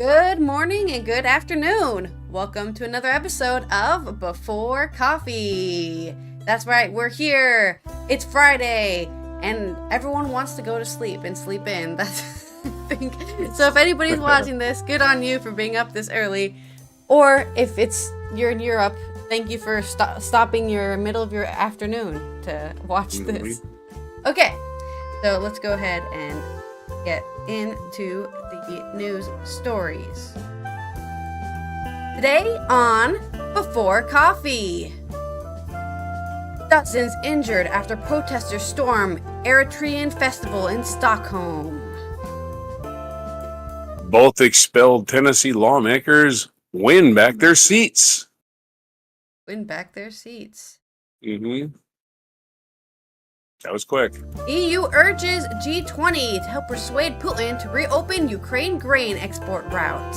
Good morning and good afternoon. Welcome to another episode of Before Coffee. That's right, we're here. It's Friday and everyone wants to go to sleep and sleep in. That's I think. So if anybody's watching this, good on you for being up this early. Or if you're in Europe, thank you for stopping your middle of your afternoon to watch this. Okay, so let's go ahead and get into the news stories. Today on Before Coffee. Dozens injured after protesters storm Eritrean festival in Stockholm. Both expelled Tennessee lawmakers win back their seats. Mm-hmm. That was quick. EU urges G20 to help persuade Putin to reopen Ukraine grain export route.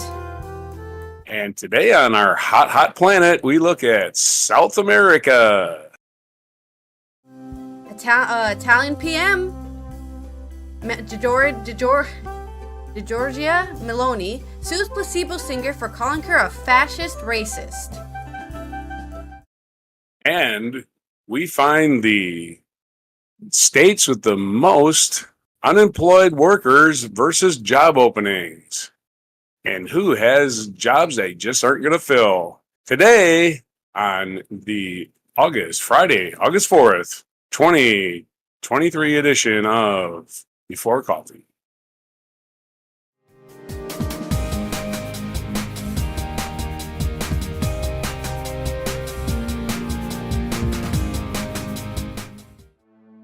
And today on our hot planet, we look at South America. Italian PM Giorgia Meloni sues Placebo singer for calling her a fascist racist. And we find the states with the most unemployed workers versus job openings. And who has jobs they just aren't going to fill. Today on the Friday, August 4th, 2023 edition of Before Coffee.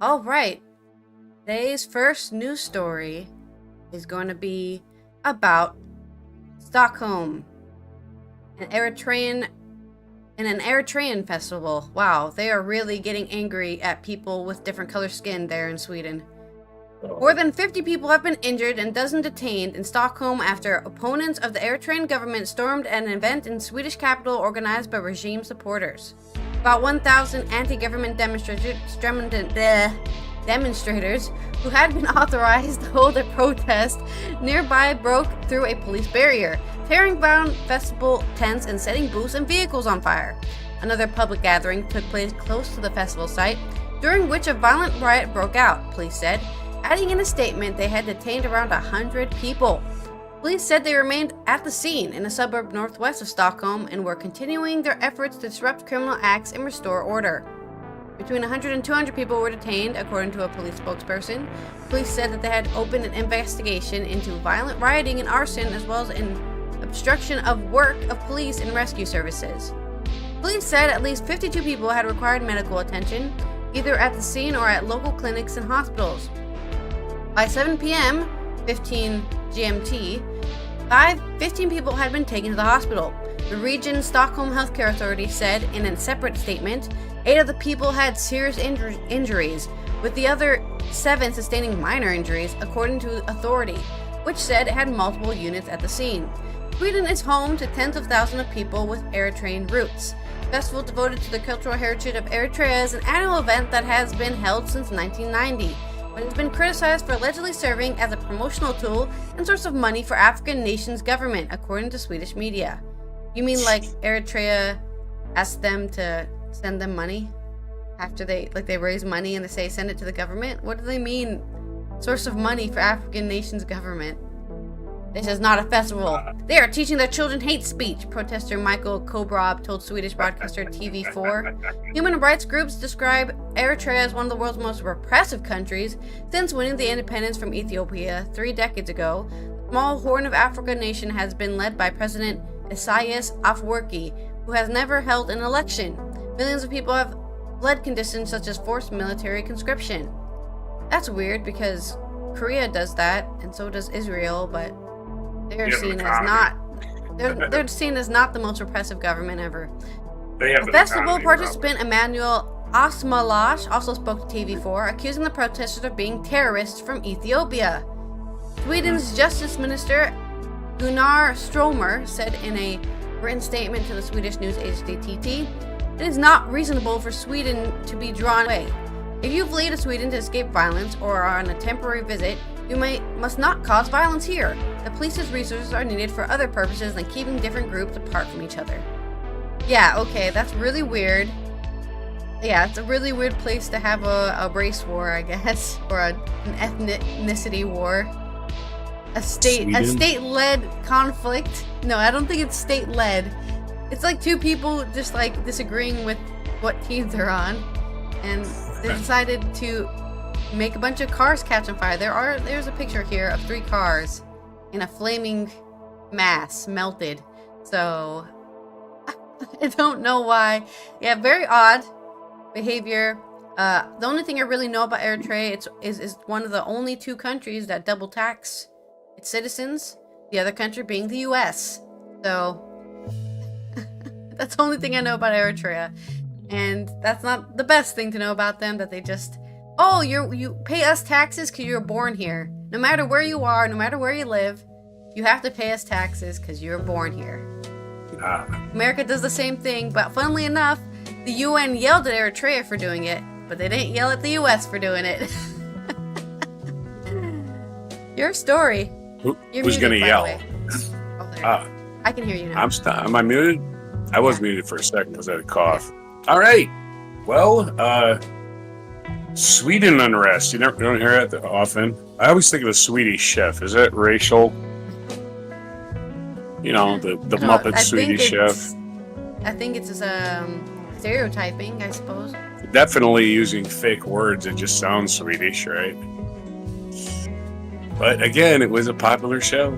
All right, today's first news story is going to be about Stockholm, an Eritrean festival. Wow, they are really getting angry at people with different color skin there in Sweden. More than 50 people have been injured and dozens detained in Stockholm after opponents of the Eritrean government stormed an event in Swedish capital organized by regime supporters. About 1,000 anti-government demonstrators who had been authorized to hold a protest nearby broke through a police barrier, tearing down festival tents and setting booths and vehicles on fire. Another public gathering took place close to the festival site, during which a violent riot broke out, police said, adding in a statement they had detained around 100 people. Police said they remained at the scene in a suburb northwest of Stockholm and were continuing their efforts to disrupt criminal acts and restore order. Between 100 and 200 people were detained, according to a police spokesperson. Police said that they had opened an investigation into violent rioting and arson, as well as an obstruction of work of police and rescue services. Police said at least 52 people had required medical attention, either at the scene or at local clinics and hospitals. By 7 p.m., 15 GMT, 15 people had been taken to the hospital. The region's Stockholm Healthcare Authority said in a separate statement, 8 of the people had serious injuries, with the other 7 sustaining minor injuries, according to authority, which said it had multiple units at the scene. Sweden is home to tens of thousands of people with Eritrean roots. The festival devoted to the cultural heritage of Eritrea is an annual event that has been held since 1990. But it's been criticized for allegedly serving as a promotional tool and source of money for African nations' government, according to Swedish media. You mean like Eritrea asked them to send them money after they raise money and they say send it to the government? What do they mean, source of money for African nations' government? This is not a festival. They are teaching their children hate speech, protester Michael Kobrob told Swedish broadcaster TV4. Human rights groups describe Eritrea as one of the world's most repressive countries since winning the independence from Ethiopia 3 decades ago. The small Horn of Africa nation has been led by President Isaias Afwerki, who has never held an election. Millions of people have fled conditions such as forced military conscription. That's weird because Korea does that, and so does Israel, but they're seen as not the most repressive government ever. The festival participant Emmanuel Asmalash also spoke to TV4, accusing the protesters of being terrorists from Ethiopia. Sweden's Justice Minister Gunnar Stromer said in a written statement to the Swedish news agency TT, "It is not reasonable for Sweden to be drawn away. If you flee to Sweden to escape violence or are on a temporary visit, must not cause violence here. The police's resources are needed for other purposes than keeping different groups apart from each other. Yeah, okay, that's really weird. Yeah, it's a really weird place to have a race war, I guess, or an ethnicity war. A state-led conflict. No, I don't think it's state-led. It's like two people just like disagreeing with what team they're on, and they decided to make a bunch of cars catch on fire. There's a picture here of 3 cars in a flaming mass, melted. So I don't know why. Yeah, very odd behavior. The only thing I really know about Eritrea is one of the only 2 countries that double tax its citizens, the other country being the US. So that's the only thing I know about Eritrea. And that's not the best thing to know about them, that they just, oh, you pay us taxes because you're born here. No matter where you are, no matter where you live, you have to pay us taxes because you're born here. America does the same thing, but funnily enough, the UN yelled at Eritrea for doing it, but they didn't yell at the US for doing it. Your story. Who's going to yell? I can hear you now. Am I muted? I was muted for a second because I had a cough. All right. Well, Sweden unrest. You don't hear that often. I always think of the Swedish chef. Is that racial? You know, the Muppet Swedish chef. I think it's stereotyping, I suppose. Definitely using fake words. It just sounds Swedish, right? But again, it was a popular show.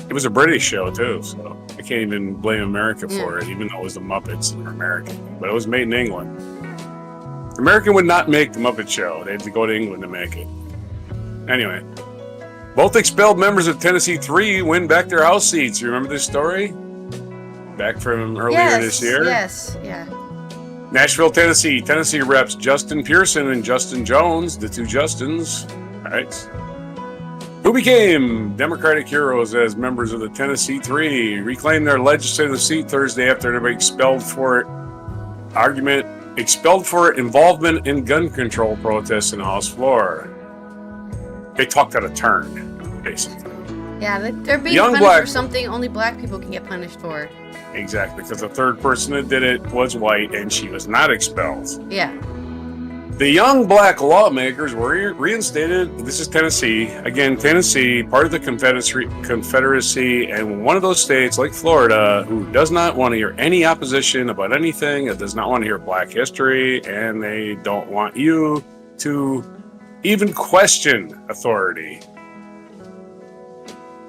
It was a British show too, so I can't even blame America for it, even though it was the Muppets and they're American. But it was made in England. American would not make the Muppet Show. They had to go to England to make it. Anyway, both expelled members of Tennessee 3 win back their House seats. You remember this story? Back from earlier this year? Yes, yeah. Nashville, Tennessee. Tennessee reps Justin Pearson and Justin Jones, the 2 Justins. All right. Who became Democratic heroes as members of the Tennessee 3, reclaimed their legislative seat Thursday after they were expelled for involvement in gun control protests in the House floor. They talked out of turn, basically. Yeah, they're being punished for something only black people can get punished for. Exactly, because the third person that did it was white and she was not expelled. Yeah. The young black lawmakers were reinstated. This is Tennessee. Again, Tennessee, part of the Confederacy, and one of those states, like Florida, who does not want to hear any opposition about anything, that does not want to hear black history, and they don't want you to even question authority.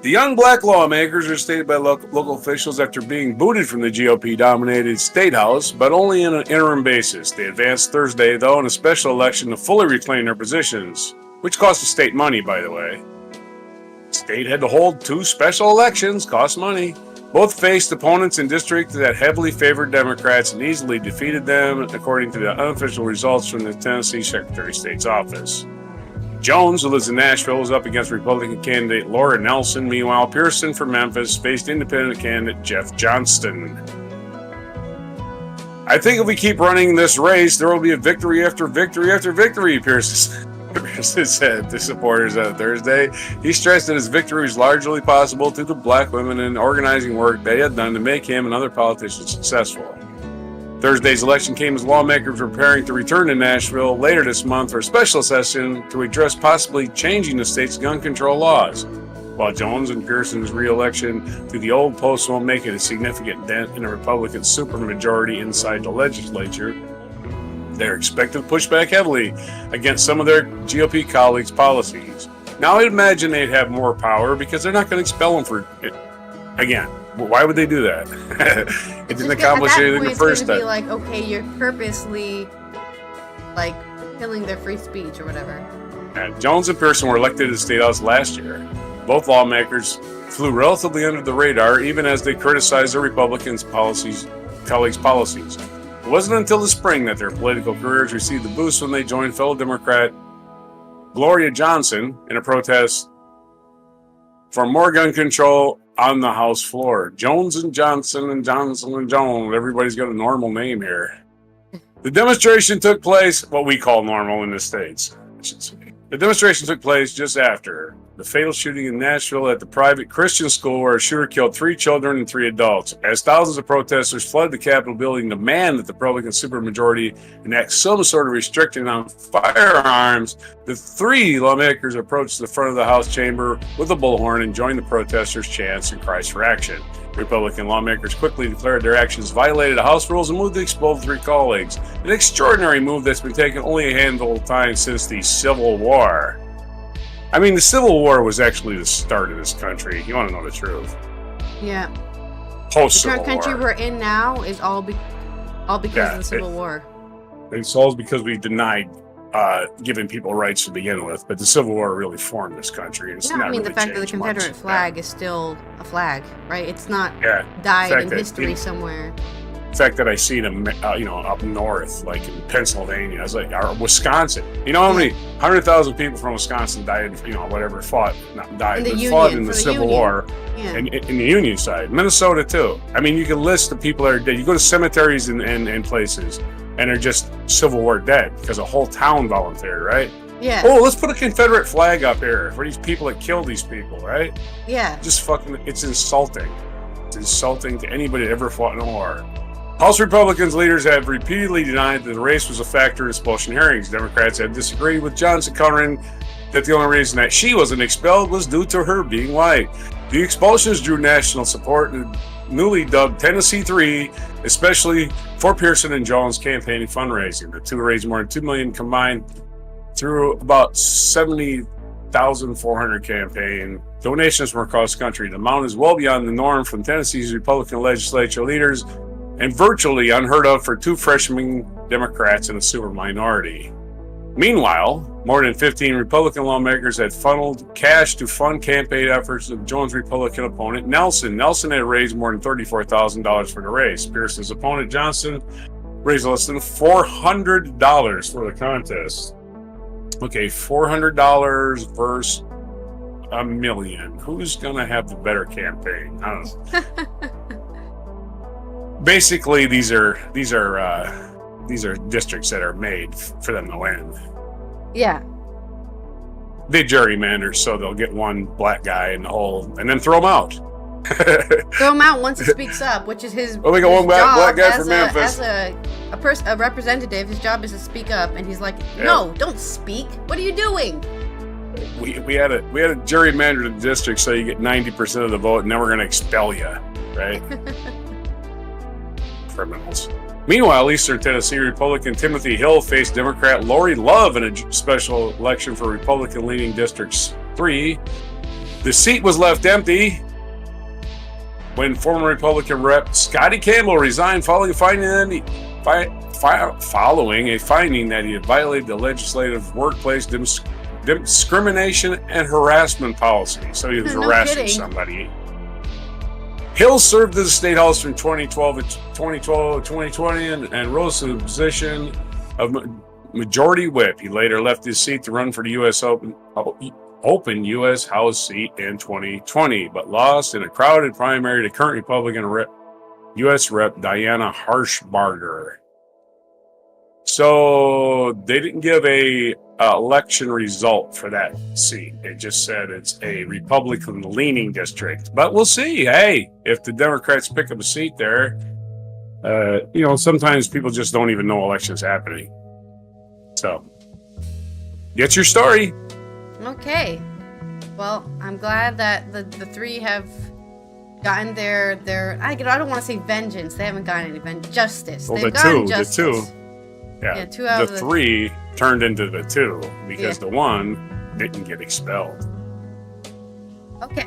The young black lawmakers are stated by local officials after being booted from the GOP-dominated State House, but only on an interim basis. They advanced Thursday, though, in a special election to fully reclaim their positions, which cost the state money, by the way. The state had to hold 2 special elections, cost money. Both faced opponents in districts that heavily favored Democrats and easily defeated them, according to the unofficial results from the Tennessee Secretary of State's office. Jones, who lives in Nashville, was up against Republican candidate Laura Nelson. Meanwhile, Pearson from Memphis faced independent candidate Jeff Johnston. I think if we keep running this race, there will be a victory after victory after victory, Pearson said to supporters on Thursday. He stressed that his victory was largely possible through the black women and organizing work they had done to make him and other politicians successful. Thursday's election came as lawmakers were preparing to return to Nashville later this month for a special session to address possibly changing the state's gun control laws. While Jones and Pearson's re-election to the old post won't make it a significant dent in a Republican supermajority inside the legislature, they're expected to push back heavily against some of their GOP colleagues' policies. Now, I'd imagine they'd have more power because they're not going to expel them for it. Again, why would they do that? It didn't accomplish anything the first time. It's going to be like, okay, you're purposely, like, killing their free speech or whatever. And Jones and Pearson were elected to the State House last year. Both lawmakers flew relatively under the radar, even as they criticized their colleagues' policies. It wasn't until the spring that their political careers received a boost when they joined fellow Democrat Gloria Johnson in a protest for more gun control on the House floor. Jones and Johnson and Johnson and Jones. Everybody's got a normal name here. The demonstration took place, what we call normal in the States, I should say. The demonstration took place just after the fatal shooting in Nashville at the private Christian school where a shooter killed 3 children and 3 adults. As thousands of protesters flooded the Capitol building to demand that the Republican supermajority enact some sort of restriction on firearms, the 3 lawmakers approached the front of the House chamber with a bullhorn and joined the protesters' chants and cries for action. Republican lawmakers quickly declared their actions violated House rules and moved to expel the 3 colleagues. An extraordinary move that's been taken only a handful of times since the Civil War. I mean, the Civil War was actually the start of this country. You want to know the truth? Yeah. Post-Civil The current country War. we're in now is all because of the Civil War. It's all because we denied giving people rights to begin with, but the Civil War really formed this country. It's not I mean, really the fact that the changed Confederate much. flag is still a flag, right? It's not Yeah. died fact in that history somewhere. The fact that I seen them, up north, like in Pennsylvania, I was like, or Wisconsin. You know how many 100,000 people from Wisconsin died? Fought, not died, but fought in the Civil War. Yeah. And in the Union side, Minnesota too. I mean, you can list the people that are dead. You go to cemeteries and places, and they're just Civil War dead because a whole town volunteered, right? Yeah. Oh, let's put a Confederate flag up here for these people that killed these people, right? Yeah. Just fucking, it's insulting. It's insulting to anybody that ever fought in a war. House Republicans leaders have repeatedly denied that the race was a factor in expulsion hearings. Democrats have disagreed with Johnson, countering that the only reason that she wasn't expelled was due to her being white. The expulsions drew national support and newly dubbed Tennessee 3, especially for Pearson and Jones' campaigning fundraising. The two raised more than $2 million combined through about 70,400 campaign donations from across the country. The amount is well beyond the norm from Tennessee's Republican legislature leaders and virtually unheard of for 2 freshman Democrats in a super minority. Meanwhile, more than 15 Republican lawmakers had funneled cash to fund campaign efforts of Jones' Republican opponent, Nelson. Nelson had raised more than $34,000 for the race. Pearson's opponent, Johnson, raised less than $400 for the contest. Okay, $400 versus $1 million. Who's going to have the better campaign? I don't know. Basically, these are districts that are made for them to win. Yeah. They gerrymander so they'll get one black guy in the hole and then throw him out. Throw him out once he speaks up, which is his. Well, we got one black guy from Memphis. As a representative, his job is to speak up, and he's like, "No, don't speak. What are you doing?" We had a gerrymandered district so you get 90% of the vote, and then we're going to expel you, right? Criminals. Meanwhile, Eastern Tennessee Republican Timothy Hill faced Democrat Lori Love in a special election for Republican-leaning District 3. The seat was left empty when former Republican Rep. Scotty Campbell resigned following a finding that he had violated the legislative workplace discrimination and harassment policy. So he was harassing somebody. Hill served as the state house from 2012 to 2020 and rose to the position of majority whip. He later left his seat to run for the U.S. Open U.S. House seat in 2020, but lost in a crowded primary to current Republican U.S. Rep. Diana Harshbarger. So they didn't give a election result for that seat. It just said it's a Republican-leaning district. But we'll see. Hey, if the Democrats pick up a seat there, sometimes people just don't even know elections happening. So, get your story. Okay. Well, I'm glad that the 3 have gotten their I don't want to say vengeance. They haven't gotten any justice. Well, They've gotten the justice. 2. Yeah, 2 out of the 3 turned into the 2 because the 1 didn't get expelled. Okay.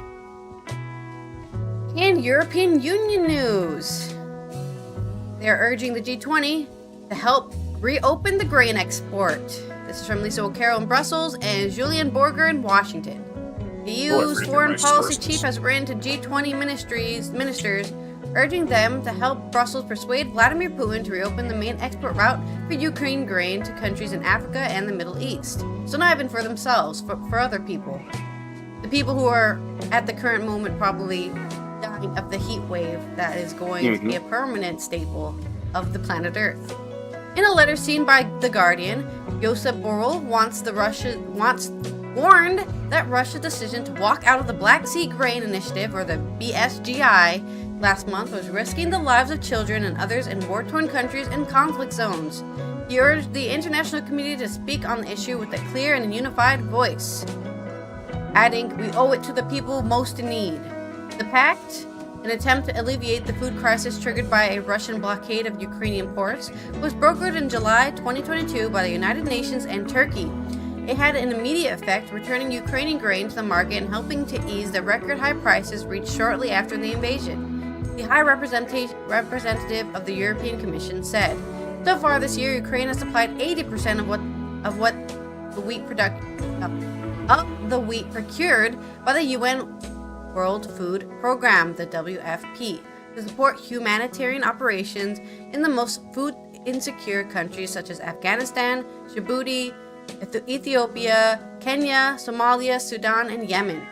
In European Union news, they're urging the G20 to help reopen the grain export. This is from Lisa O'Carroll in Brussels and Julian Borger in Washington. The EU's foreign policy chief has written to G20 ministers urging them to help Brussels persuade Vladimir Putin to reopen the main export route for Ukraine grain to countries in Africa and the Middle East. So not even for themselves, for other people. The people who are at the current moment probably dying of the heat wave that is going to be a permanent staple of the planet Earth. In a letter seen by The Guardian, Josep Borrell warned that Russia's decision to walk out of the Black Sea Grain Initiative, or the BSGI, last month was risking the lives of children and others in war-torn countries and conflict zones. He urged the international community to speak on the issue with a clear and unified voice, adding, "We owe it to the people most in need." The pact, an attempt to alleviate the food crisis triggered by a Russian blockade of Ukrainian ports, was brokered in July 2022 by the United Nations and Turkey. It had an immediate effect, returning Ukrainian grain to the market and helping to ease the record-high prices reached shortly after the invasion. The High Representative of the European Commission said, "So far this year, Ukraine has supplied 80% of the wheat procured by the UN World Food Program, the WFP, to support humanitarian operations in the most food-insecure countries such as Afghanistan, Djibouti, Ethiopia, Kenya, Somalia, Sudan, and Yemen.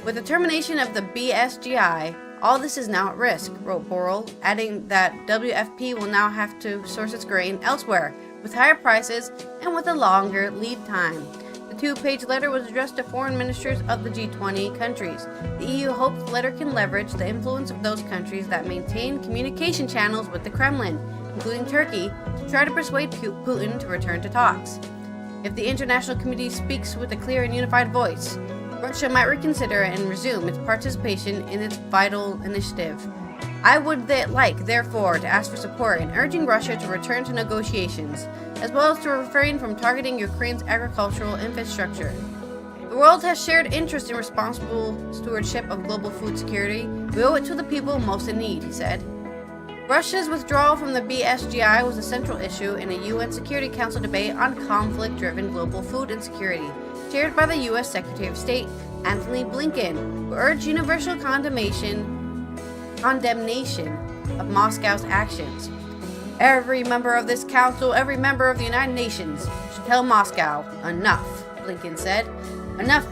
With the termination of the BSGI, all this is now at risk," wrote Borrell, adding that WFP will now have to source its grain elsewhere, with higher prices and with a longer lead time. The two-page letter was addressed to foreign ministers of the G20 countries. The EU hopes the letter can leverage the influence of those countries that maintain communication channels with the Kremlin, including Turkey, to try to persuade Putin to return to talks. If the international community speaks with a clear and unified voice, Russia might reconsider and resume its participation in its vital initiative. I would therefore, to ask for support in urging Russia to return to negotiations, as well as to refrain from targeting Ukraine's agricultural infrastructure. The world has shared interest in responsible stewardship of global food security. We owe it to the people most in need," he said. Russia's withdrawal from the BSGI was a central issue in a UN Security Council debate on conflict-driven global food insecurity, chaired by the U.S. Secretary of State Antony Blinken, who urged universal condemnation of Moscow's actions. "Every member of this council, every member of the United Nations should tell Moscow, enough," Blinken said. "Enough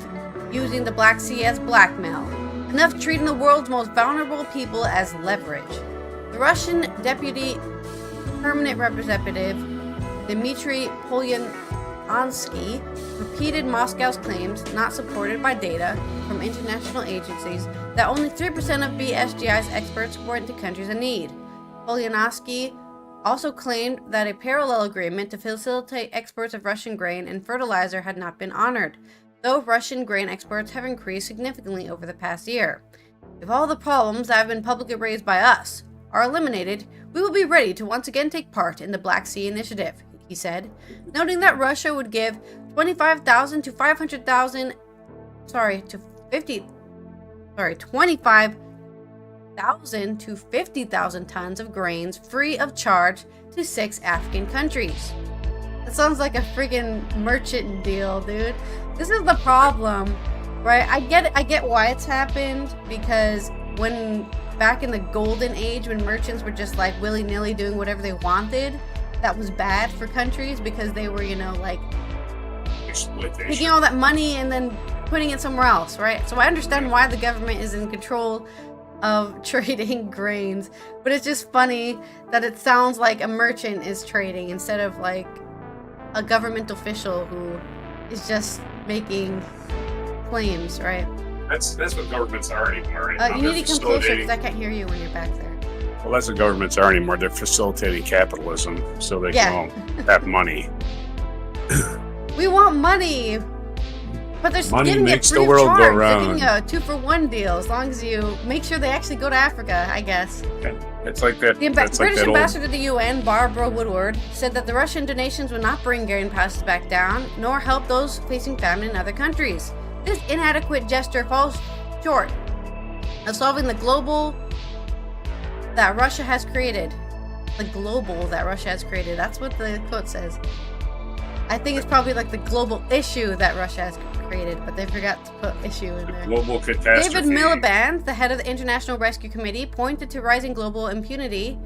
using the Black Sea as blackmail. Enough treating the world's most vulnerable people as leverage." The Russian Deputy Permanent Representative Dmitry Polyansky repeated Moscow's claims, not supported by data from international agencies, that only 3% of BSGI's exports went to countries in need. Polyansky also claimed that a parallel agreement to facilitate exports of Russian grain and fertilizer had not been honored, though Russian grain exports have increased significantly over the past year. "If all the problems that have been publicly raised by us are eliminated, we will be ready to once again take part in the Black Sea Initiative," he said, noting that Russia would give 25,000 to 50,000 tons of grains free of charge to 6 African countries. That sounds like a freaking merchant deal, dude. This is the problem, right? I get why it's happened, because back in the golden age, when merchants were just like willy-nilly doing whatever they wanted, that was bad for countries because they were, taking all that money and then putting it somewhere else, right? So I understand why the government is in control of trading grains, but it's just funny that it sounds like a merchant is trading instead of like a government official who is just making claims, right? That's what governments are anymore. You need to come closer because I can't hear you when you're back there. Well, that's what governments are anymore. They're facilitating capitalism so they can all have money. We want money, but they're money giving makes it free the world of go charge. round. They're giving a 2-for-1 deal as long as you make sure they actually go to Africa, I guess. It's like that. The British ambassador to the UN, Barbara Woodward, said that the Russian donations would not bring grain prices back down, nor help those facing famine in other countries. This inadequate gesture falls short of solving the global that Russia has created. The global that Russia has created. That's what the quote says. I think it's probably like the global issue that Russia has created, but they forgot to put issue in there. Global catastrophe. David Miliband, the head of the International Rescue Committee, pointed to rising global impunity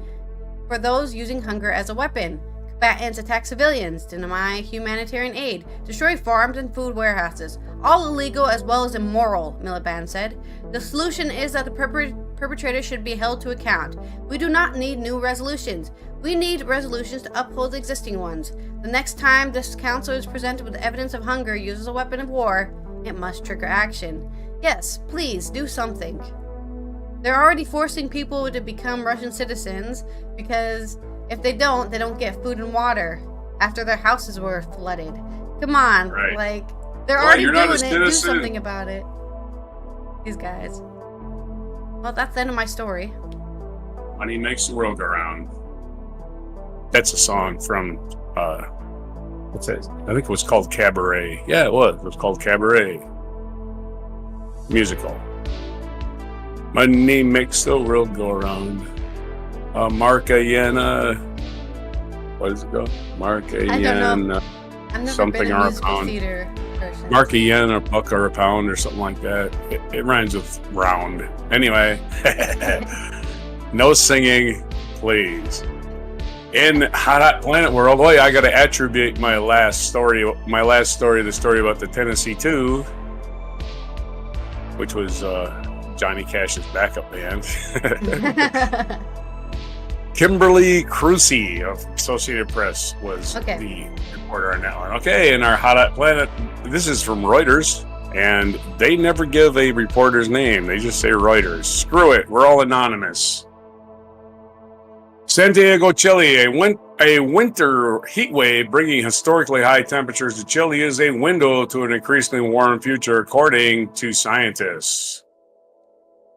for those using hunger as a weapon. Combatants attack civilians, deny humanitarian aid, destroy farms and food warehouses. All illegal as well as immoral, Miliband said. The solution is that the perpetrators should be held to account. We do not need new resolutions. We need resolutions to uphold existing ones. The next time this council is presented with evidence of hunger used as a weapon of war, it must trigger action. Yes, please, do something. They're already forcing people to become Russian citizens because if they don't get food and water after their houses were flooded. Come on, like, they're already doing it. Do something about it. These guys. Well, that's the end of my story. Money makes the world go round. That's a song from, what's that? I think it was called Cabaret. Yeah, it was. It was called Cabaret. Musical. Money makes the world go around. Marcayena. What does it go? Marcayena. I don't know. I've never something been in or a musical pound. theater person. Marcayena, or buck or a pound or something like that. It rhymes with round. Anyway. No singing, please. In Hot Planet World, I got to attribute my last story, the story about the Tennessee 2, which was Johnny Cash's backup band. Kimberly Crucy of Associated Press was the reporter on that one. Okay, in our Hot Planet, this is from Reuters, and they never give a reporter's name. They just say Reuters. Screw it, we're all anonymous. Santiago, Chile, a winter heat wave bringing historically high temperatures to Chile is a window to an increasingly warm future, according to scientists.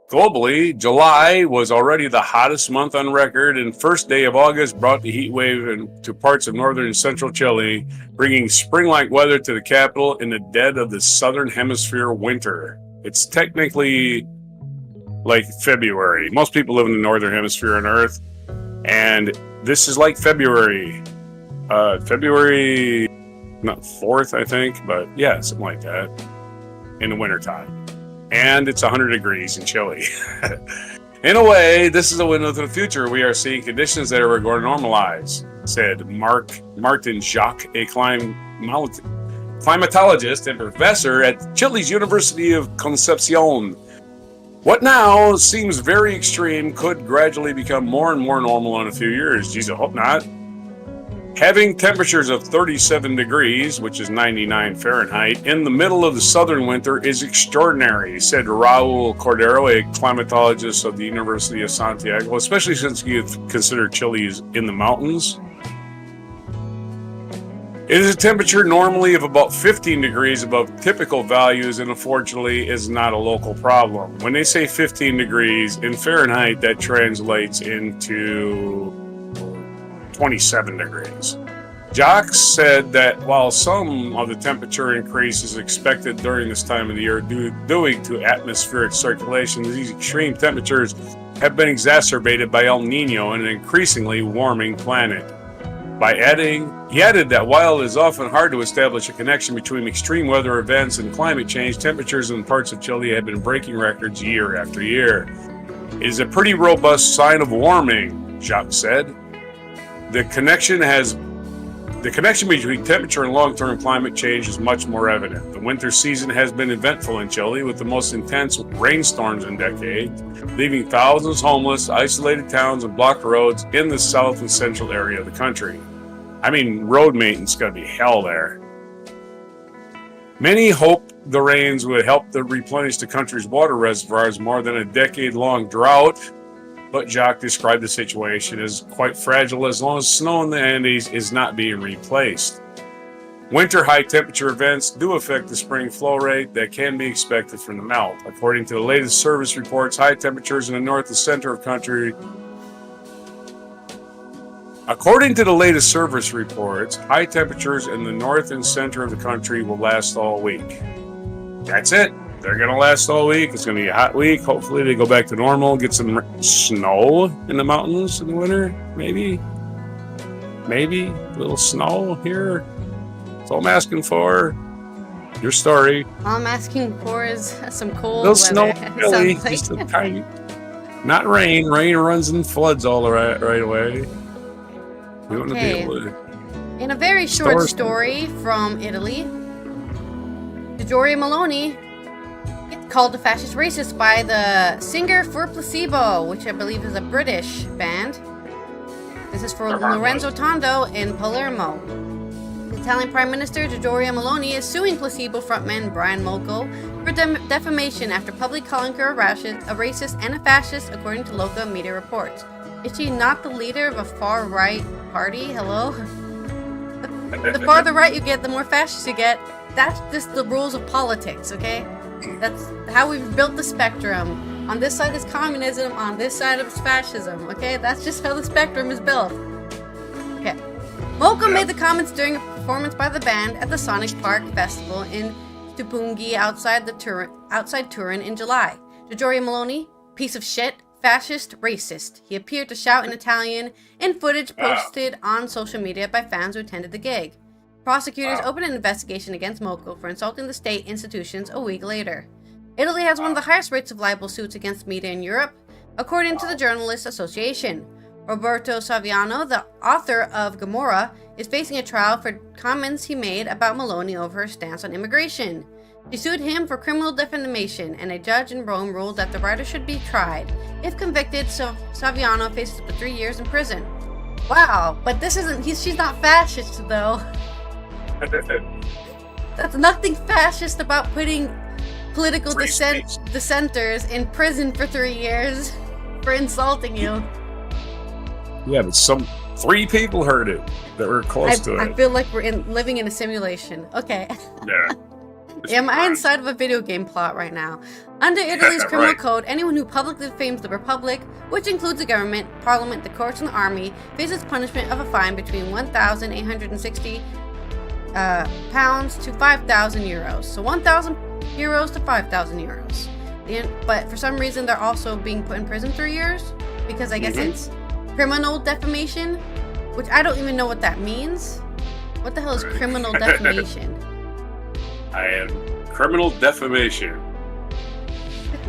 Globally, July was already the hottest month on record, and first day of August brought the heat wave to parts of northern and central Chile, bringing spring-like weather to the capital in the dead of the southern hemisphere winter. It's technically like February. Most people live in the northern hemisphere on Earth. And this is like February, not 4th, I think, but yeah, something like that, in the wintertime. And it's 100 degrees in Chile. In a way, this is a window to the future. We are seeing conditions that are going to normalize, said Martin Jacques, a climatologist and professor at Chile's University of Concepcion. What now seems very extreme could gradually become more and more normal in a few years. Geez, I hope not. Having temperatures of 37 degrees, which is 99 Fahrenheit, in the middle of the southern winter is extraordinary, said Raul Cordero, a climatologist of the University of Santiago, especially since you consider Chile is in the mountains. It is a temperature normally of about 15 degrees above typical values, and unfortunately is not a local problem. When they say 15 degrees in Fahrenheit, that translates into 27 degrees. Jacques said that while some of the temperature increase is expected during this time of the year due to atmospheric circulation, these extreme temperatures have been exacerbated by El Nino and an increasingly warming planet. He added that while it is often hard to establish a connection between extreme weather events and climate change, temperatures in parts of Chile have been breaking records year after year. It is a pretty robust sign of warming, Jacques said. The connection between temperature and long-term climate change is much more evident. The winter season has been eventful in Chile, with the most intense rainstorms in decades, leaving thousands homeless, isolated towns, and blocked roads in the south and central area of the country. I mean, road maintenance is going to be hell there. Many hoped the rains would help to replenish the country's water reservoirs more than a decade-long drought, but Jacques described the situation as quite fragile as long as snow in the Andes is not being replaced. Winter high-temperature events do affect the spring flow rate that can be expected from the melt. According to the latest service reports, high temperatures in the north and center of the country will last all week. That's it. They're going to last all week. It's going to be a hot week. Hopefully they go back to normal, get some snow in the mountains in the winter, maybe. Maybe a little snow here. That's all I'm asking for. Your story. All I'm asking for is some cold little weather. Snow, really, just a tiny, not rain. Rain runs and floods all right away. We want to be able to. In a very short story from Italy, Giorgia Meloni gets called a fascist racist by the singer for Placebo, which I believe is a British band. This is for Lorenzo Tondo in Palermo. The Italian Prime Minister Giorgia Meloni is suing Placebo frontman Brian Molko for defamation after publicly calling her a racist and a fascist, according to local media reports. Is she not the leader of a far-right party? Hello? The farther right you get, the more fascist you get. That's just the rules of politics, okay? That's how we've built the spectrum. On this side is communism, on this side is fascism, okay? That's just how the spectrum is built. Okay. Molko made the comments during a performance by the band at the Sonic Park Festival in Stupungi outside Turin in July. Giorgia Meloni, piece of shit, fascist, racist. He appeared to shout in Italian in footage posted on social media by fans who attended the gig. Prosecutors opened an investigation against Molko for insulting the state institutions a week later. Italy has one of the highest rates of libel suits against media in Europe, according to the Journalists Association. Roberto Saviano, the author of Gomorrah, is facing a trial for comments he made about Meloni over her stance on immigration. She sued him for criminal defamation, and a judge in Rome ruled that the writer should be tried. If convicted, Saviano faces up to 3 years in prison. Wow, but this isn't. She's not fascist, though. That's nothing fascist about putting political dissenters in prison for 3 years for insulting you. Yeah, but 3 people heard it that were close to it. I feel like we're living in a simulation. Okay. Yeah. Am I inside of a video game plot right now? Under Italy's criminal code, anyone who publicly defames the Republic, which includes the government, parliament, the courts, and the army, faces punishment of a fine between 1,860 pounds to 5,000 euros. So 1,000 euros to 5,000 euros. But for some reason, they're also being put in prison 3 years because I guess it's criminal defamation, which I don't even know what that means. What the hell is criminal defamation? I am criminal defamation.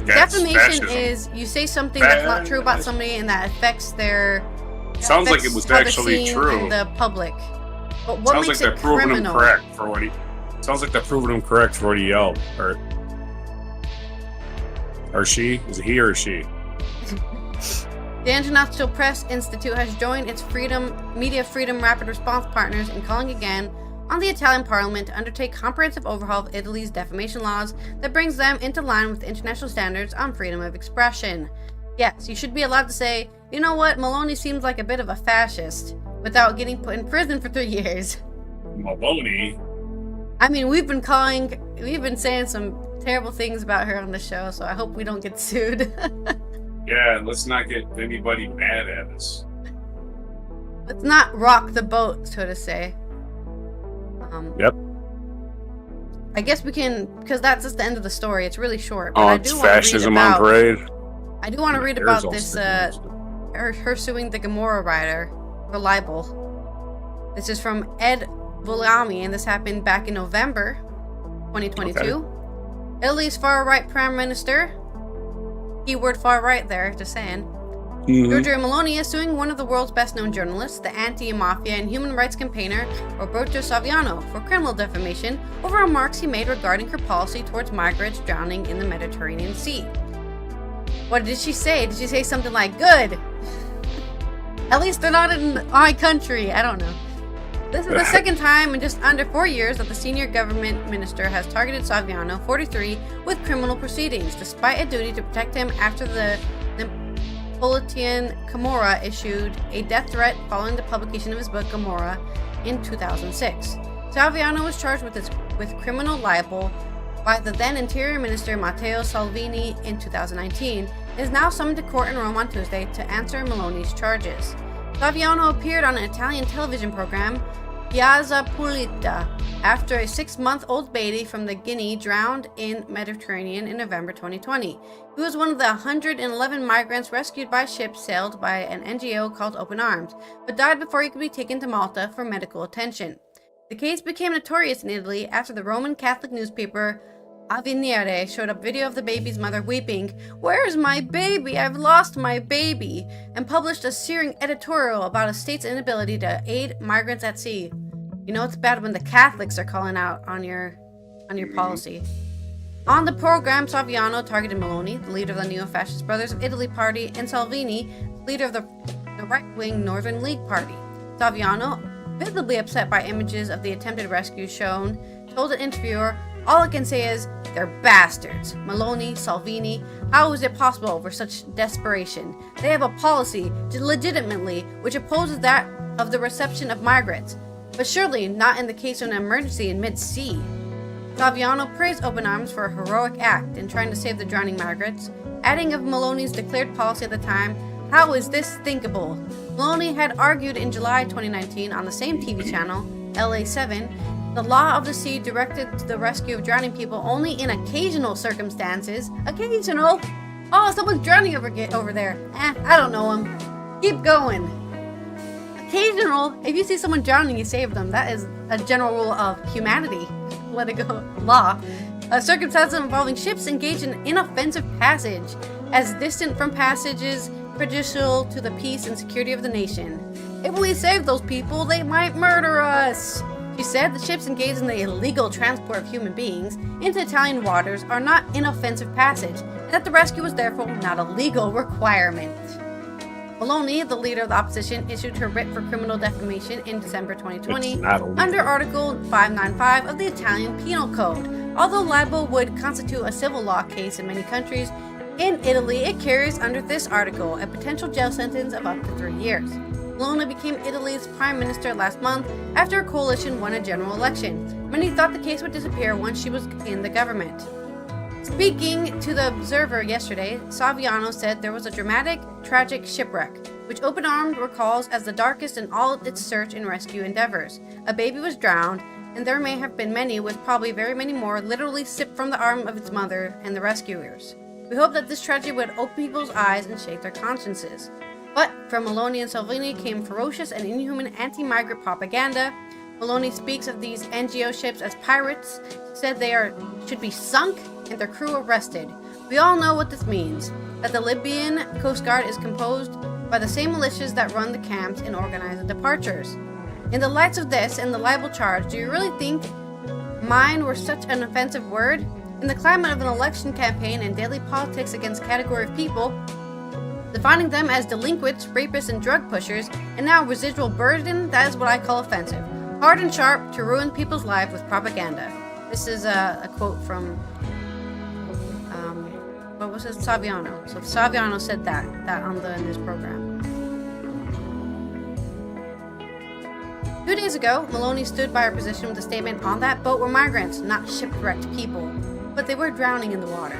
Defamation is you say something that's not true about somebody and that affects their. Sounds like it was actually true. In the public. But what makes it criminal? Sounds like they're proving him correct for what he yelled. Or she? Is it he or she? The International Press Institute has joined its Media Freedom Rapid Response partners in calling again on the Italian Parliament to undertake comprehensive overhaul of Italy's defamation laws that brings them into line with international standards on freedom of expression. Yes, you should be allowed to say, you know what, Meloni seems like a bit of a fascist, without getting put in prison for 3 years. Meloni? I mean, we've been saying some terrible things about her on the show, so I hope we don't get sued. Yeah, let's not get anybody mad at us. Let's not rock the boat, so to say. Yep. I guess we can, because that's just the end of the story. It's really short. But Oh, it's fascism on parade. I do want to read about this, her suing the Gomorrah writer for libel. This is from Ed Volami, and this happened back in November 2022. Okay. Italy's far-right prime minister, keyword far-right there, just saying, Giorgia Meloni is suing one of the world's best-known journalists, the anti-mafia and human rights campaigner Roberto Saviano, for criminal defamation over remarks he made regarding her policy towards migrants drowning in the Mediterranean Sea. What did she say? Did she say something like, good? At least they're not in my country. I don't know. This is the second time in just under 4 years that the senior government minister has targeted Saviano, 43, with criminal proceedings, despite a duty to protect him after the Napolitan Camorra issued a death threat following the publication of his book Gomorrah in 2006. Saviano was charged with criminal libel by the then Interior Minister Matteo Salvini in 2019, and is now summoned to court in Rome on Tuesday to answer Meloni's charges. Saviano appeared on an Italian television program, Piazza Pulita, after a 6-month-old baby from the Guinea drowned in Mediterranean in November 2020. He was one of the 111 migrants rescued by ship sailed by an NGO called Open Arms, but died before he could be taken to Malta for medical attention. The case became notorious in Italy after the Roman Catholic newspaper Avvenire showed a video of the baby's mother weeping, "Where's my baby? I've lost my baby," and published a searing editorial about a state's inability to aid migrants at sea. You know it's bad when the Catholics are calling out on your policy. On the program, Saviano targeted Meloni, the leader of the Neo-Fascist Brothers of Italy party, and Salvini, leader of the right-wing Northern League party. Saviano, visibly upset by images of the attempted rescue shown, told an interviewer, "All I can say is, they're bastards. Meloni, Salvini, how is it possible over such desperation? They have a policy, legitimately, which opposes that of the reception of migrants, but surely not in the case of an emergency in mid-sea." Saviano praised Open Arms for a heroic act in trying to save the drowning migrants, adding of Meloni's declared policy at the time, "How is this thinkable?" Meloni had argued in July 2019 on the same TV channel, LA7, the law of the sea directed to the rescue of drowning people only in occasional circumstances. Occasional? Oh, someone's drowning over there. I don't know him. Keep going. Occasional. If you see someone drowning, you save them. That is a general rule of humanity. Political law. Circumstances involving ships engaged in inoffensive passage, as distant from passages prejudicial to the peace and security of the nation. If we save those people, they might murder us. She said the ships engaged in the illegal transport of human beings into Italian waters are not inoffensive passage, and that the rescue was therefore not a legal requirement. Meloni, the leader of the opposition, issued her writ for criminal defamation in December 2020 under Article 595 of the Italian Penal Code. Although libel would constitute a civil law case in many countries, in Italy it carries under this article a potential jail sentence of up to 3 years. Meloni became Italy's prime minister last month after a coalition won a general election. Many thought the case would disappear once she was in the government. Speaking to the Observer yesterday, Saviano said there was a dramatic, tragic shipwreck, which Open Arms recalls as the darkest in all its search and rescue endeavors. A baby was drowned, and there may have been many, with probably very many more, literally sipped from the arm of its mother and the rescuers. We hope that this tragedy would open people's eyes and shake their consciences. But from Meloni and Salvini came ferocious and inhuman anti-migrant propaganda. Meloni speaks of these NGO ships as pirates, said they should be sunk and their crew arrested. We all know what this means, that the Libyan Coast Guard is composed by the same militias that run the camps and organize the departures. In the lights of this and the libel charge, do you really think mine were such an offensive word? In the climate of an election campaign and daily politics against a category of people, defining them as delinquents, rapists, and drug pushers, and now residual burden, that is what I call offensive. Hard and sharp to ruin people's lives with propaganda. This is a quote from, what was it? Saviano. So Saviano said that in this program. 2 days ago, Meloni stood by her position with a statement, "On that boat were migrants, not shipwrecked people, but they were drowning in the water."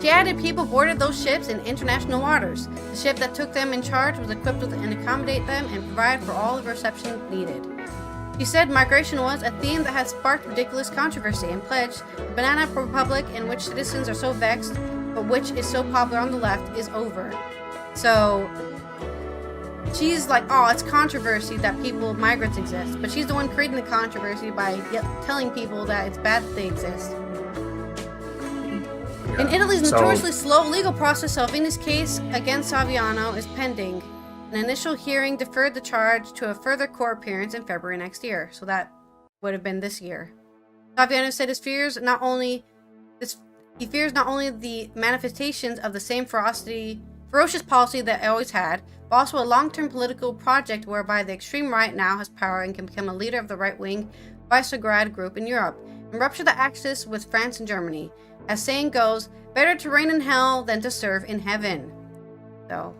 She added people boarded those ships in international waters. The ship that took them in charge was equipped with and accommodate them and provide for all the reception needed. She said migration was a theme that has sparked ridiculous controversy and pledged the banana republic in which citizens are so vexed, but which is so popular on the left, is over. So she's like, oh, it's controversy that migrants exist, but she's the one creating the controversy by telling people that it's bad that they exist. In Italy's notoriously slow legal process, Salvini's case against Saviano is pending. An initial hearing deferred the charge to a further court appearance in February next year, so that would have been this year. Saviano said he fears not only the manifestations of the same ferocious policy that it always had, but also a long-term political project whereby the extreme right now has power and can become a leader of the right-wing Visegrad group in Europe, and rupture the axis with France and Germany. As saying goes, better to reign in hell than to serve in heaven. So,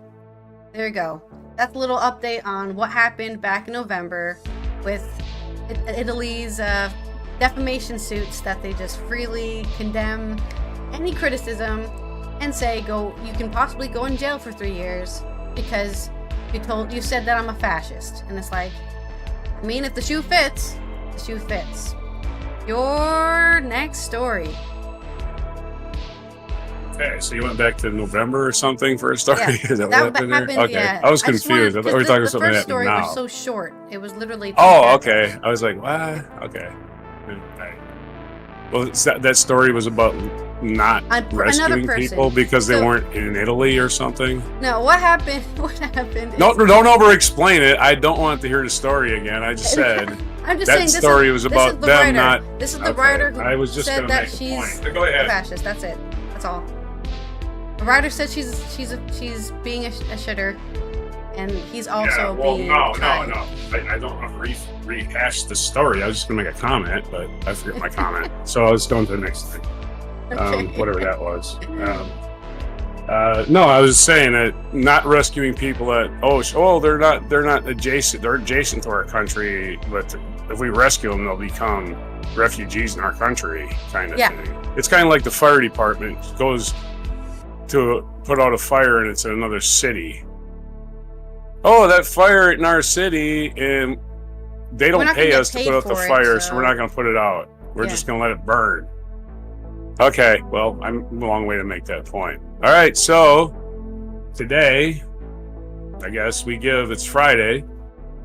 there you go. That's a little update on what happened back in November with Italy's defamation suits that they just freely condemn any criticism and say you can possibly go in jail for 3 years because you said that I'm a fascist. And it's like, I mean, if the shoe fits, the shoe fits. Your next story. Okay, so you went back to November or something for a story? Yeah, Is that what happened there? Okay, yeah. I was confused. I thought we were talking about something that happened now. The first story was so short. It was literally... okay. I was like, what? Okay. Right. Well, that story was about not rescuing people because they weren't in Italy or something? No, what happened? What happened? No, don't over-explain it. I don't want to hear the story again. I just said... I'm just that saying. story was about the them, writer. not. This is the Okay, writer who I was just said gonna that make a she's point. Go ahead. a fascist. That's it. That's all. The writer said she's being a shitter, and he's also being kind. No. I don't want to rehash the story. I was just gonna make a comment, but I forgot my comment. So I was going to the next thing. Okay. Whatever that was. No, I was saying that not rescuing people that they're not adjacent. They're adjacent to our country, but if we rescue them, they'll become refugees in our country, kind of thing. It's kind of like the fire department goes to put out a fire and it's in another city. Oh, that fire in our city, and they don't pay us to put out the fire, so we're not going to put it out. We're just going to let it burn. Okay, well, I'm a long way to make that point. All right, so today, I guess it's Friday,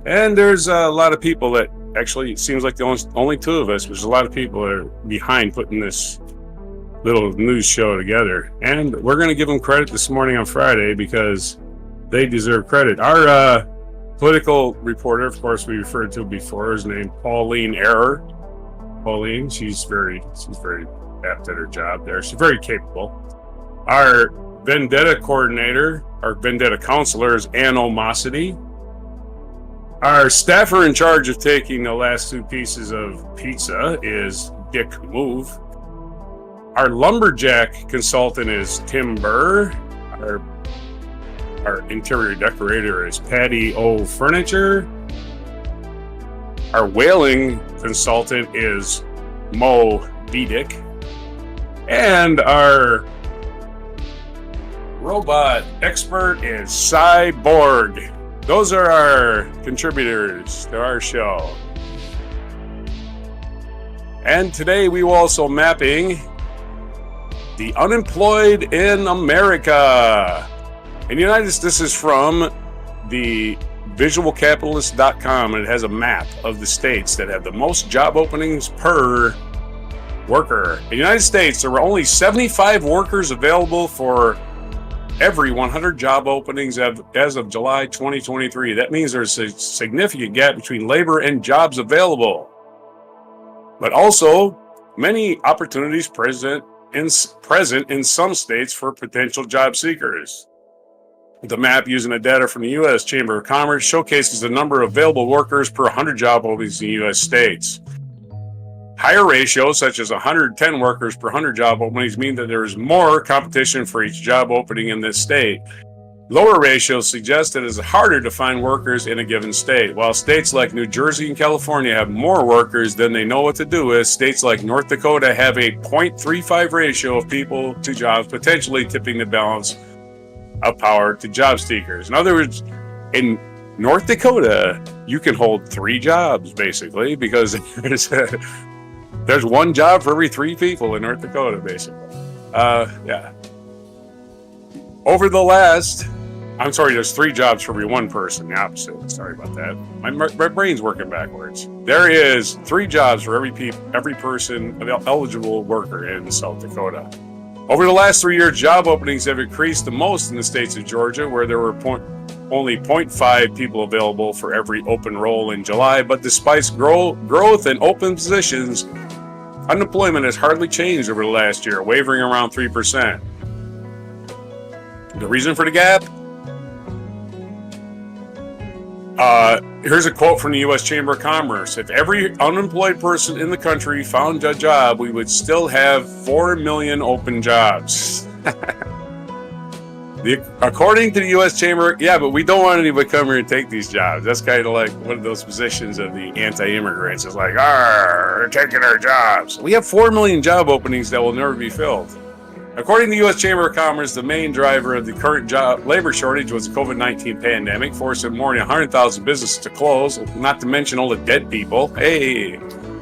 and there's a lot of people that actually, it seems like the only two of us, there's a lot of people that are behind putting this little news show together. And we're going to give them credit this morning on Friday because they deserve credit. Our political reporter, of course, we referred to before, is named Pauline Error. Pauline, she's very apt at her job there. She's very capable. Our vendetta coordinator, our vendetta counselor is Animosity. Our staffer in charge of taking the last two pieces of pizza is Dick Move. Our lumberjack consultant is Tim Burr. Our interior decorator is Patty O Furniture. Our whaling consultant is Mo Bedick. And our robot expert is Cyborg. Those are our contributors to our show. And today we will also mapping the unemployed in America. In the United States, this is from the visualcapitalist.com, and it has a map of the states that have the most job openings per worker. In the United States, there were only 75 workers available for every 100 job openings as of July 2023. That means there's a significant gap between labor and jobs available. But also, many opportunities present in some states for potential job seekers. The map, using the data from the U.S. Chamber of Commerce, showcases the number of available workers per 100 job openings in the U.S. states. Higher ratios, such as 110 workers per 100 job openings, mean that there is more competition for each job opening in this state. Lower ratios suggest that it is harder to find workers in a given state. While states like New Jersey and California have more workers than they know what to do with, states like North Dakota have a 0.35 ratio of people to jobs, potentially tipping the balance of power to job seekers. In other words, in North Dakota, you can hold 3 jobs, basically, because there's one job for every 3 people in North Dakota, basically. There's 3 jobs for every 1 person. The opposite. Sorry about that. My brain's working backwards. There is 3 jobs for every person, eligible worker in South Dakota. Over the last 3 years, job openings have increased the most in the states of Georgia, where there were only 0.5 people available for every open role in July. But despite growth in open positions, unemployment has hardly changed over the last year, wavering around 3%. The reason for the gap? Here's a quote from the U.S. Chamber of Commerce. If every unemployed person in the country found a job, we would still have 4 million open jobs. According to the U.S. Chamber, but we don't want anybody to come here and take these jobs. That's kind of like one of those positions of the anti-immigrants. It's like, they're taking our jobs. We have 4 million job openings that will never be filled. According to the U.S. Chamber of Commerce, the main driver of the current labor shortage was the COVID-19 pandemic, forcing more than 100,000 businesses to close, not to mention all the dead people.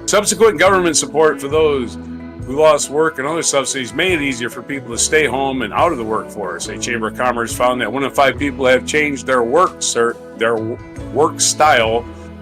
Subsequent government support for those who lost work and other subsidies made it easier for people to stay home and out of the workforce. A Chamber of Commerce found that 1 in 5 people have changed their work style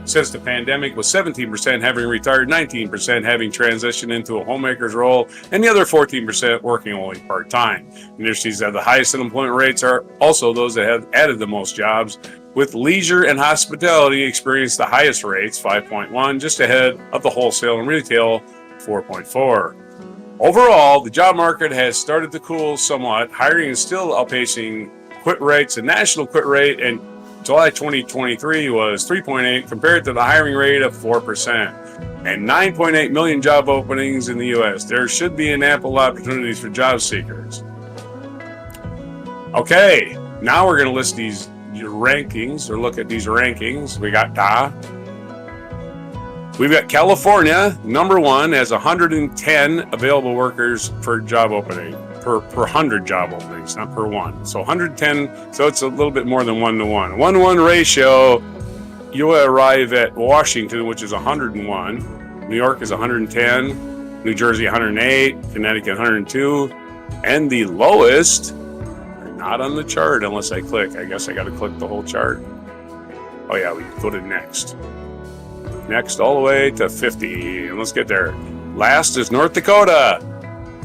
since the pandemic, with 17% having retired, 19% having transitioned into a homemaker's role, and the other 14% working only part-time. Industries that have the highest unemployment rates are also those that have added the most jobs, with leisure and hospitality experienced the highest rates, 5.1, just ahead of the wholesale and retail, 4.4. Overall, the job market has started to cool somewhat. Hiring is still outpacing quit rates. The national quit rate in July 2023 was 3.8 compared to the hiring rate of 4%. And 9.8 million job openings in the U.S. There should be an ample opportunities for job seekers. Okay, now we're going to list these rankings, or look at these rankings. We've got California, number one, has 110 available workers per job opening, per 100 job openings, not per one. So 110, so it's a little bit more than 1-to-1. 1-to-1 ratio, you arrive at Washington, which is 101. New York is 110. New Jersey, 108. Connecticut, 102. And the lowest, not on the chart unless I click. I guess I got to click the whole chart. Oh yeah, we go to next. Next all the way to 50. And let's get there. Last is North Dakota.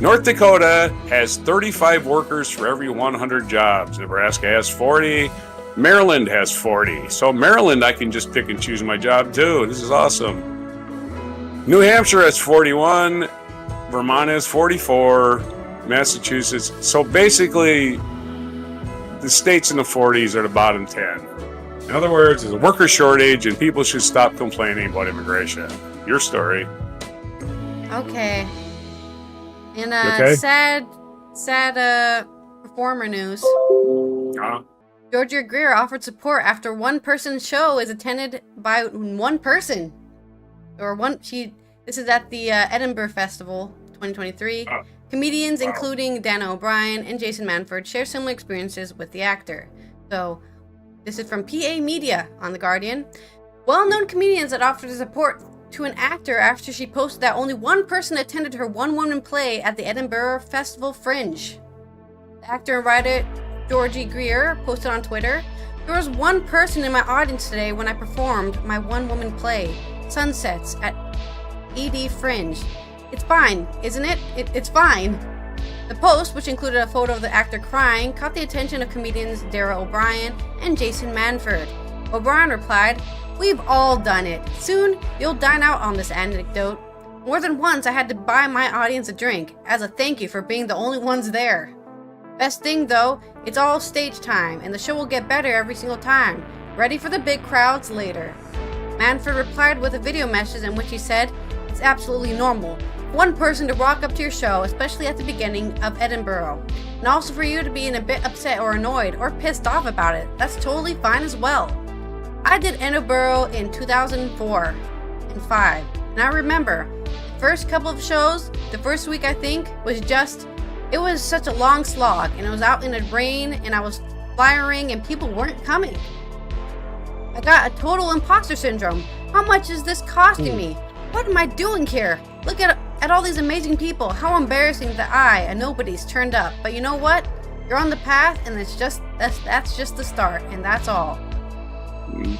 North Dakota has 35 workers for every 100 jobs. Nebraska has 40. Maryland has 40. So Maryland, I can just pick and choose my job too. This is awesome. New Hampshire has 41. Vermont has 44. Massachusetts. So basically, the states in the 40s are the bottom 10. In other words, there's a worker shortage and people should stop complaining about immigration. Your story. Okay. In okay? sad performer news. Giorgia Greer offered support after one-person show is attended by one person. This is at the Edinburgh Festival 2023. Comedians including Dana O'Brien and Jason Manford share similar experiences with the actor. So, this is from PA Media on The Guardian. Well-known comedians that offered support to an actor after she posted that only one person attended her one-woman play at the Edinburgh Festival Fringe. The actor and writer Giorgia Greer posted on Twitter, "There was one person in my audience today when I performed my one-woman play, Sunsets, at ED Fringe. It's fine, isn't it? It's fine." The post, which included a photo of the actor crying, caught the attention of comedians Dara O'Brien and Jason Manford. O'Brien replied, "We've all done it. Soon, you'll dine out on this anecdote. More than once, I had to buy my audience a drink as a thank you for being the only ones there. Best thing, though, it's all stage time, and the show will get better every single time. Ready for the big crowds later." Manford replied with a video message in which he said, "It's absolutely normal. One person to walk up to your show, especially at the beginning of Edinburgh. And also for you to be a bit upset or annoyed or pissed off about it. That's totally fine as well. I did Edinburgh in 2004 and 5. And I remember the first couple of shows, the first week I think, it was such a long slog. And it was out in the rain and I was flyering and people weren't coming. I got a total imposter syndrome. How much is this costing me? What am I doing here? Look at all these amazing people. How embarrassing that a nobody's turned up. But you know what? You're on the path, and that's just the start, and that's all."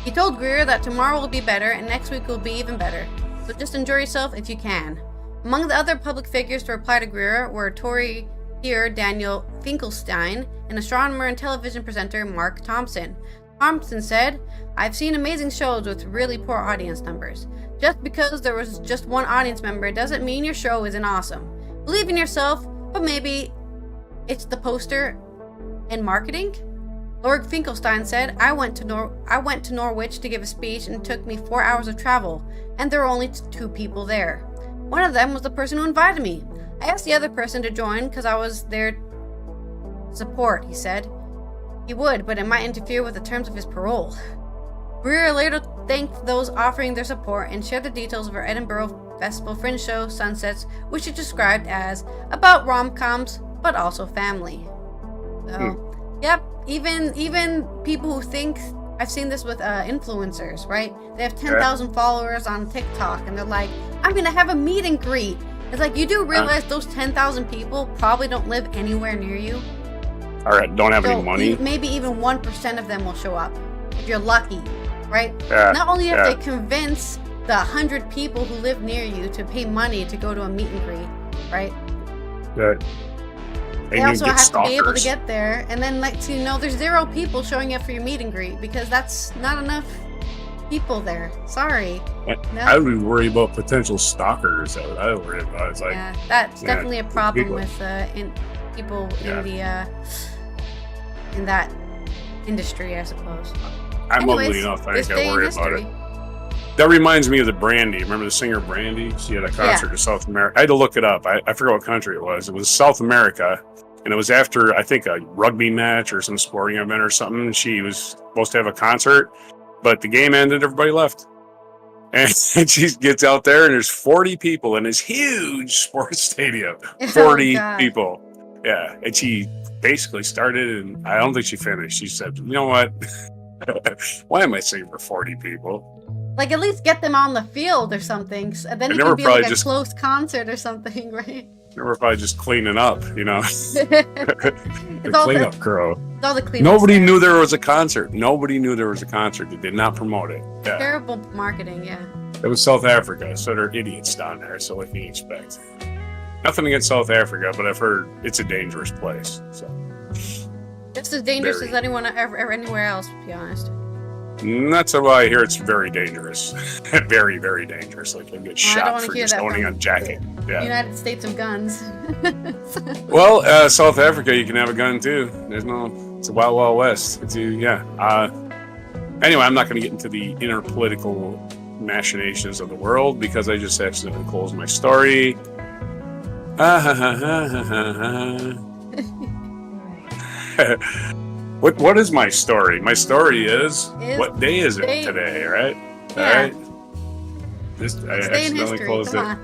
He told Greer that tomorrow will be better, and next week will be even better. So just enjoy yourself if you can. Among the other public figures to reply to Greer were Tory peer Daniel Finkelstein and astronomer and television presenter Mark Thompson. Thompson said, "I've seen amazing shows with really poor audience numbers. Just because there was just one audience member doesn't mean your show isn't awesome. Believe in yourself, but maybe it's the poster and marketing." Lord Finkelstein said, I went to Norwich to give a speech and it took me 4 hours of travel, and there were only 2 people there. One of them was the person who invited me. I asked the other person to join because I was there to support," he said. He would, but it might interfere with the terms of his parole. Greer later thanked those offering their support and shared the details of her Edinburgh Festival Fringe show, Sunsets, which she described as about rom-coms, but also family. So, yep, even people who think, I've seen this with influencers, right? They have 10,000 followers on TikTok, and they're like, "I'm going to have a meet and greet." It's like, you do realize those 10,000 people probably don't live anywhere near you? All right, don't have any money. Maybe even 1% of them will show up, if you're lucky, right? Yeah, Not only have they convinced the 100 people who live near you to pay money to go to a meet and greet, right? Right. They also have to be able to get there, and then let you know there's 0 people showing up for your meet and greet because that's not enough people there. Sorry. No. I would worry about potential stalkers. I would worry about. It's like, yeah, that's definitely a problem with people in the in that industry, I suppose. I'm ugly enough. I ain't gotta worry about it. That reminds me of the Brandy. Remember the singer Brandy? She had a concert in South America. I had to look it up. I forgot what country it was. It was South America. And it was after, I think, a rugby match or some sporting event or something. She was supposed to have a concert. But the game ended. Everybody left. And she gets out there and there's 40 people in this huge sports stadium. 40 people. Yeah. And she basically started, and I don't think she finished. She said, you know what? Why am I singing for 40 people? Like, at least get them on the field or something. And then it could be like a close concert or something, right? They were probably just cleaning up, you know? The cleanup crew. All the cleanup Nobody knew there was a concert. Nobody knew there was a concert. They did not promote it. Yeah. Terrible marketing, yeah. It was South Africa, so they're idiots down there, so what can you expect? Nothing against South Africa, but I've heard it's a dangerous place. So it's as dangerous as anyone anywhere else, to be honest. That's why I hear it's very dangerous. Very, very dangerous. Like, you get shot for just owning a jacket. Yeah. United States of guns. Well, South Africa, you can have a gun too. It's a wild, wild west. Anyway, I'm not going to get into the inner political machinations of the world because I just accidentally closed my story. What is my story? My story is what day is it today, right? Yeah. All right. I accidentally closed it.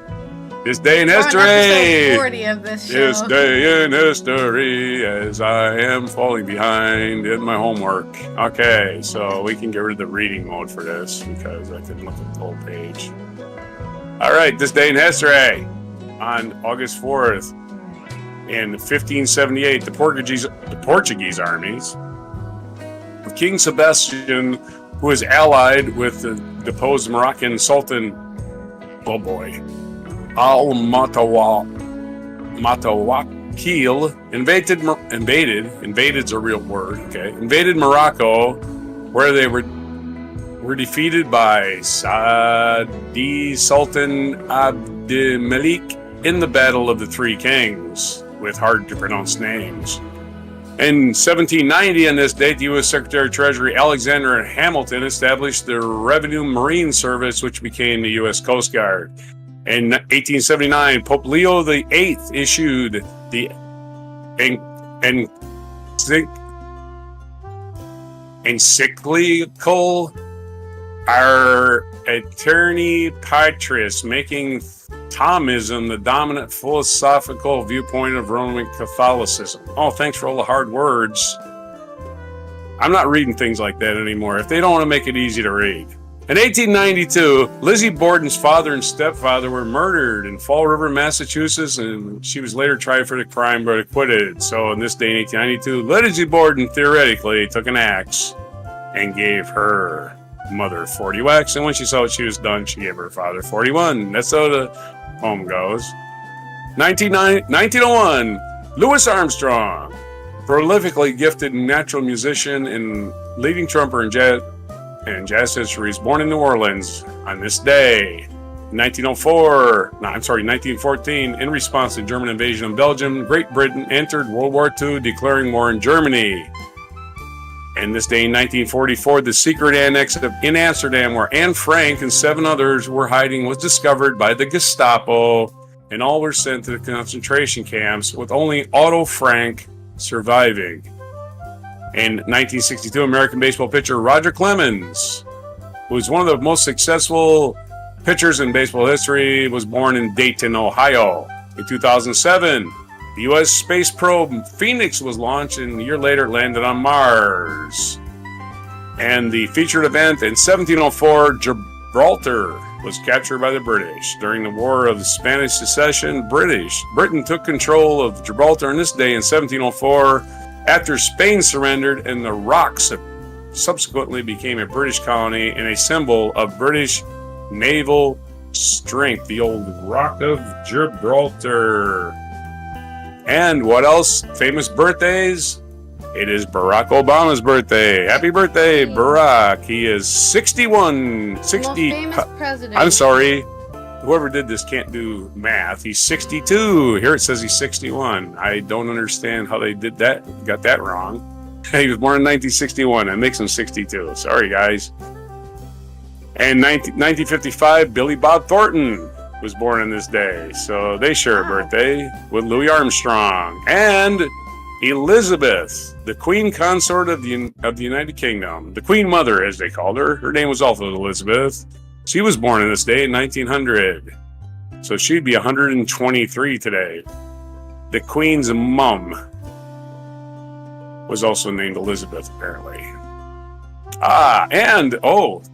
This day in history. Episode 40 of this show. This day in history, as I am falling behind in my homework. Okay, so we can get rid of the reading mode for this because I couldn't look at the whole page. All right, this day in history on August 4th in 1578, the Portuguese armies of King Sebastian, who was allied with the deposed Moroccan Sultan, Al-Mutawakil, invaded's a real word, okay, invaded Morocco, where they were defeated by Sadi Sultan Abdelmalik in the Battle of the Three Kings, with hard to pronounce names. In 1790, on this date, the U.S. Secretary of Treasury Alexander Hamilton established the Revenue Marine Service, which became the U.S. Coast Guard. In 1879, Pope Leo VIII issued the encyclical Eterni Patris, making Thomism the dominant philosophical viewpoint of Roman Catholicism. Oh, thanks for all the hard words. I'm not reading things like that anymore if they don't want to make it easy to read. In 1892, Lizzie Borden's father and stepfather were murdered in Fall River, Massachusetts, and she was later tried for the crime but acquitted. So in this day in 1892, Lizzie Borden theoretically took an axe and gave her mother 40 whacks, and when she saw what she was done, she gave her father 41. That's how the poem goes. 1901, Louis Armstrong, prolifically gifted natural musician and leading trumpeter in jazz history, is born in New Orleans on this day. 1914, in response to German invasion of Belgium, Great Britain entered World War II, declaring war in Germany. And this day in 1944, the secret annex in Amsterdam, where Anne Frank and 7 others were hiding, was discovered by the Gestapo, and all were sent to the concentration camps, with only Otto Frank surviving. In 1962, American baseball pitcher Roger Clemens, who was one of the most successful pitchers in baseball history, was born in Dayton, Ohio. In 2007, the U.S. space probe Phoenix was launched, and a year later it landed on Mars. And the featured event in 1704, Gibraltar was captured by the British. During the War of the Spanish Succession, Britain took control of Gibraltar on this day in 1704 after Spain surrendered, and the rock subsequently became a British colony and a symbol of British naval strength, the old Rock of Gibraltar. And what else? Famous birthdays? It is Barack Obama's birthday. Happy birthday, Barack. He is 61. 60. Most famous president. I'm sorry. Whoever did this can't do math. He's 62. Here it says he's 61. I don't understand how they did that. Got that wrong. He was born in 1961. That makes him 62. Sorry, guys. And 1955, Billy Bob Thornton was born on this day. So they share a birthday with Louis Armstrong. And Elizabeth, the Queen Consort of the United Kingdom. The Queen Mother, as they called her. Her name was also Elizabeth. She was born on this day in 1900. So she'd be 123 today. The Queen's mum was also named Elizabeth, apparently.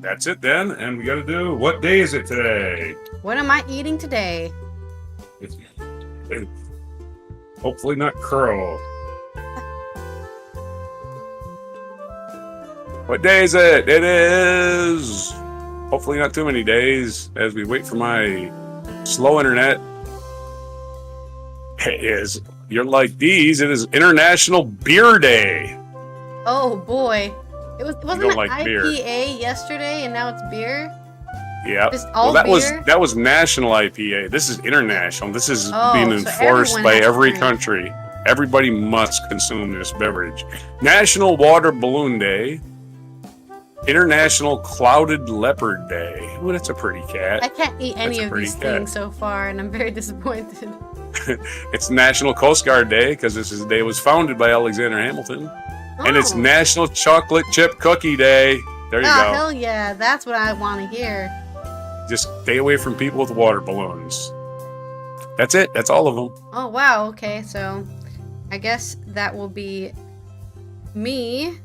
That's it then. And we got to do, what day is it today? What am I eating today? It's hopefully not crow. What day is it? It is hopefully not too many days as we wait for my slow internet. It is, you're like these, it is International Beer Day. Oh boy. Wasn't it like IPA beer. yesterday and now it's beer? Yeah. Just all beer? That was national IPA. This is international. This is being so enforced by every country. Everybody must consume this beverage. National Water Balloon Day. International Clouded Leopard Day. Ooh, that's a pretty cat. I can't eat any of these things so far, and I'm very disappointed. It's National Coast Guard Day, because this is the day it was founded by Alexander Hamilton. And it's National Chocolate Chip Cookie Day. There you go. Hell yeah. That's what I want to hear. Just stay away from people with water balloons. That's it. That's all of them. Oh, wow. Okay, so I guess that will be me.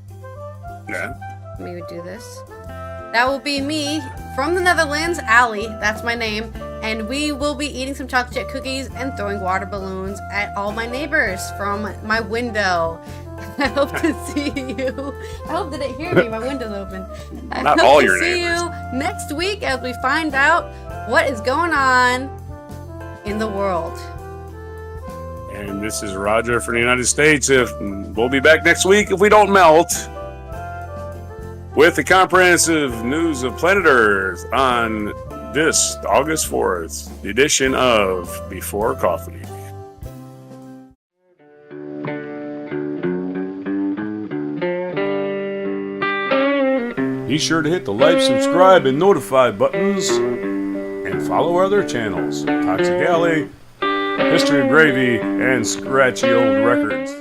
Yeah. Let me do this. That will be me from the Netherlands, Ally. That's my name. And we will be eating some chocolate chip cookies and throwing water balloons at all my neighbors from my window. I hope to see you. I hope they didn't hear me. My window's open. Not all your neighbors. See you next week as we find out what is going on in the world. And this is Roger from the United States. We'll be back next week if we don't melt, with the comprehensive news of planet Earth on this August 4th, the edition of Before Coffee. Be sure to hit the like, subscribe, and notify buttons, and follow our other channels, Toxic Alley, History of Gravy, and Scratchy Old Records.